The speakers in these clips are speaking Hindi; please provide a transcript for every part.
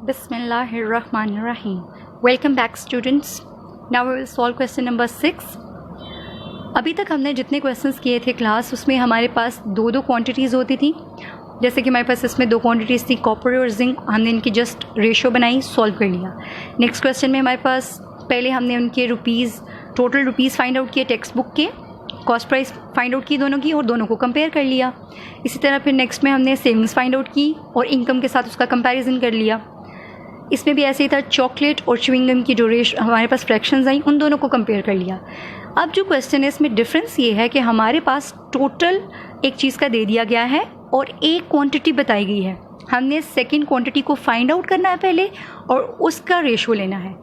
Bismillahirrahmanirrahim. Welcome back students. Now we will solve question number 6. अभी तक हमने जितने क्वेश्चंस किए थे क्लास उसमें हमारे पास दो क्वांटिटीज़ होती थी. जैसे कि हमारे पास इसमें दो क्वांटिटीज़ थी कॉपर और जिंक. हमने इनकी जस्ट रेशो बनाई, सॉल्व कर लिया. नेक्स्ट क्वेश्चन में हमारे पास पहले हमने उनके टोटल रुपीज़ फाइंड आउट किए टेक्स्ट बुक के, कॉस्ट प्राइस फाइंड आउट की दोनों की और दोनों को कंपेयर कर लिया. इसी तरह फिर नेक्स्ट में हमने सेविंग्स फाइंड आउट की और इनकम के साथ उसका कंपैरिजन कर लिया. इसमें भी ऐसे ही था, चॉकलेट और च्युइंगम की जो हमारे पास फ्रैक्शंस आई उन दोनों को कंपेयर कर लिया. अब जो क्वेश्चन है इसमें डिफरेंस ये है कि हमारे पास टोटल एक चीज़ का दे दिया गया है और एक क्वांटिटी बताई गई है. हमने सेकंड क्वांटिटी को फाइंड आउट करना है पहले और उसका रेशो लेना है.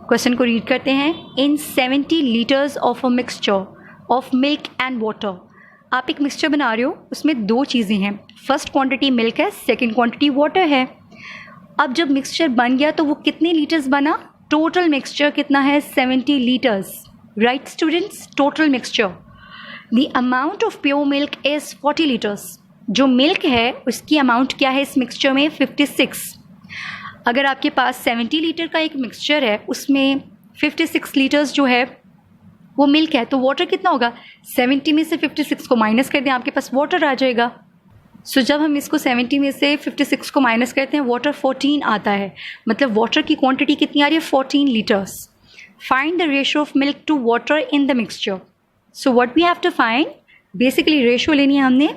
क्वेश्चन को रीड करते हैं. इन 70 litres of a mixture of milk and water. आप एक मिक्सचर बना रहे हो, उसमें दो चीज़ें हैं. फर्स्ट क्वांटिटी मिल्क है, सेकंड क्वांटिटी वाटर है. अब जब मिक्सचर बन गया तो वो कितने लीटर्स बना? टोटल मिक्सचर कितना है? 70 litres. Right students, total mixture. The amount of pure milk is 40 litres. जो मिल्क है उसकी अमाउंट क्या है इस मिक्सचर में? 56. अगर आपके पास 70 लीटर का एक मिक्सचर है उसमें 56 लीटर्स जो है वो मिल्क है, तो वाटर कितना होगा? 70 में से 56 को माइनस कर दें, आपके पास वाटर आ जाएगा. सो जब हम इसको 70 में से 56 को माइनस करते हैं वाटर 14 आता है. मतलब वाटर की क्वांटिटी कितनी आ रही है? 14 litres. Find the ratio of milk to water in the mixture. So what we have to find, basically ratio लेनी है हमने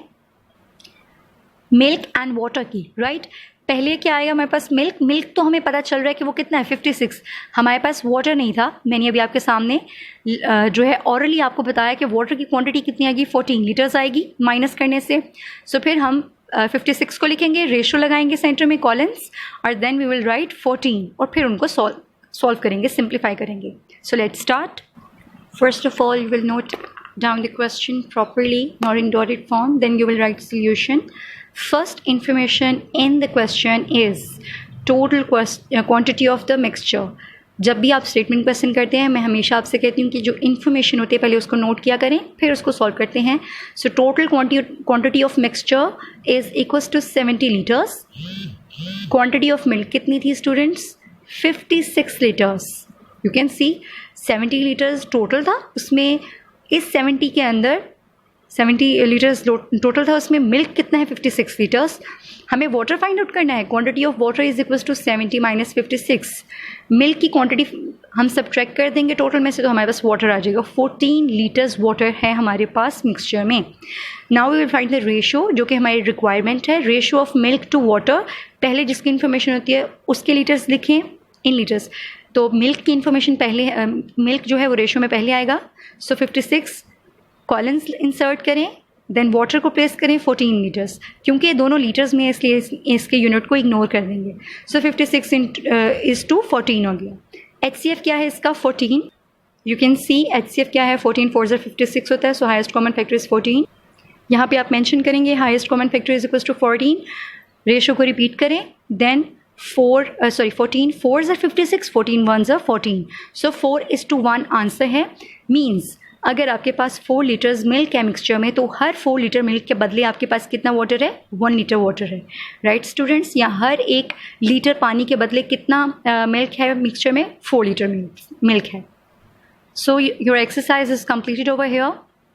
मिल्क एंड वाटर की. राइट, पहले क्या आएगा हमारे पास? मिल्क तो हमें पता चल रहा है कि वो कितना है 56. हमारे पास वाटर नहीं था. मैंने अभी आपके सामने जो है ऑरली आपको बताया कि वाटर की क्वांटिटी कितनी आएगी? 14 लीटर्स आएगी माइनस करने से. सो फिर हम 56 को लिखेंगे, रेशो लगाएंगे सेंटर में कॉलम्स और देन वी विल राइट 14 और फिर उनको सॉल्व करेंगे, सिंप्लीफाई करेंगे. So let's start. First of all you will note down the question properly, not in dotted form, then you will write solution. First information in the question is total quantity of the mixture. जब भी आप स्टेटमेंट क्वेश्चन करते हैं मैं हमेशा आपसे कहती हूँ कि जो इन्फॉर्मेशन होती है पहले उसको नोट किया करें फिर उसको सॉल्व करते हैं. So total quantity of mixture is equals to 70 litres. Quantity of milk कितनी थी students? 56 litres. You can see 70 litres total था, उसमें इस 70 के अंदर 70 लीटर्स टोटल था, उसमें मिल्क कितना है? 56 लीटर्स. हमें वाटर फाइंड आउट करना है. Quantity of water is equals to 70 minus 56. Milk की क्वांटिटी हम सब्ट्रैक्ट कर देंगे टोटल में से तो हमारे पास वाटर आ जाएगा. 14 लीटर्स वाटर है हमारे पास मिक्सचर में. Now we will find the ratio जो कि हमारी रिक्वायरमेंट है. Ratio of milk to water. पहले जिसकी इन्फॉर्मेशन होती है उसके लीटर्स लिखें इन लीटर्स. तो मिल्क की इन्फॉर्मेशन पहले, मिल्क जो है वो रेशो में पहले आएगा. सो 56 कॉलम्स इंसर्ट करें, देन वाटर को प्लेस करें 14 लीटर्स. क्योंकि ये दोनों लीटर्स में इसलिए इसके यूनिट को इग्नोर कर देंगे. सो 56 इज़ टू 14 हो गया. HCF क्या है इसका? 14. यू कैन सी HCF क्या है? 14 4 56 होता है. So highest common factor is 14. यहाँ पे आप मेंशन करेंगे highest common factor is equals to 14. Ratio को रिपीट करें, then 14 4s are 56, 14 1s are 14. सो 4:1 आंसर है. मीन्स अगर आपके पास 4 लीटर्स मिल्क है मिक्सचर में तो हर 4 लीटर मिल्क के बदले आपके पास कितना वाटर है? 1 लीटर वाटर है. राइट स्टूडेंट्स, या हर 1 लीटर पानी के बदले कितना मिल्क है मिक्सचर में? 4 लीटर मिल्क है. So your exercise is completed over here.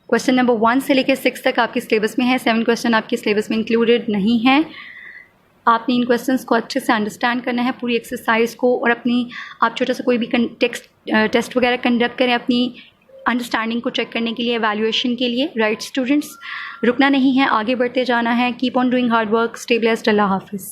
Question number 1 से लेकर 6 तक आपके सिलेबस में है. 7 क्वेश्चन आपके सिलेबस में इंक्लूडेड नहीं है. आपने इन क्वेश्चंस को अच्छे से अंडरस्टैंड करना है पूरी एक्सरसाइज को, और अपनी आप छोटा सा कोई भी टेस्ट वगैरह कंडक्ट करें अपनी अंडरस्टैंडिंग को चेक करने के लिए, एवैल्यूएशन के लिए. राइट स्टूडेंट्स, रुकना नहीं है, आगे बढ़ते जाना है. Keep on doing hard work. Stay blessed. अल्लाह हाफिज़.